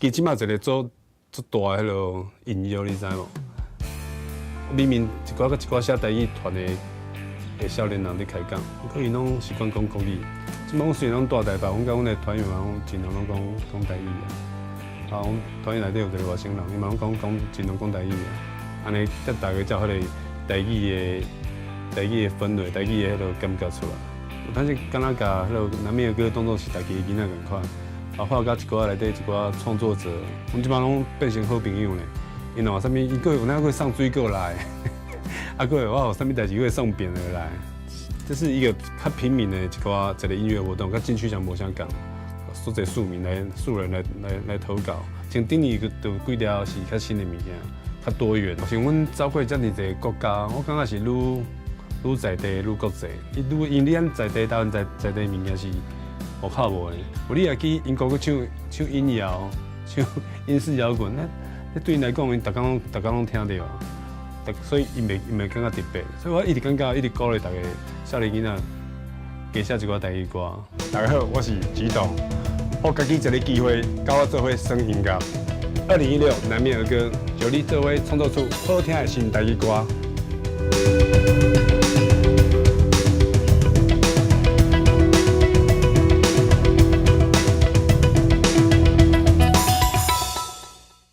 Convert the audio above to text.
其即马一个做大迄落音乐，你知无？明明一寡写台语团的少年人咧开讲，可因拢习惯讲国语。即摆虽然拢大台北，阮甲阮的团员嘛，尽量拢讲台语啊。啊，阮团员内底有一个外省人，伊嘛拢尽量讲台语啊。安尼，才大家才迄个台语的氛围，台语的迄落感觉出来。但是敢若甲迄落南面的歌当作是大家的囡仔共款。啊，还有甲一寡内底一寡创作者，阮即摆拢变成好朋友呢。因有啥物，伊个有那会送水果来，啊个我有啥物代志会送饼的来。这是一个较平民的一个音乐活动，甲金曲奖无相共，所有素人来投稿。像顶年就几条是较新的物件，较多元。像阮走过遮尔侪国家，我感觉是愈在地愈国际。因为咱在地台湾在地物件是无靠无的。有你也去英国去唱音摇、唱英式摇滚，那对因来讲，因逐工拢听到。所以伊袂感觉特别，所以我一直感觉一直鼓励大家少年囡仔加写一寡台语歌。大家好，我是吉董，我家己一个机会，甲我做伙耍音乐。2016南面儿歌，由你做伙创作出好听的新台语歌。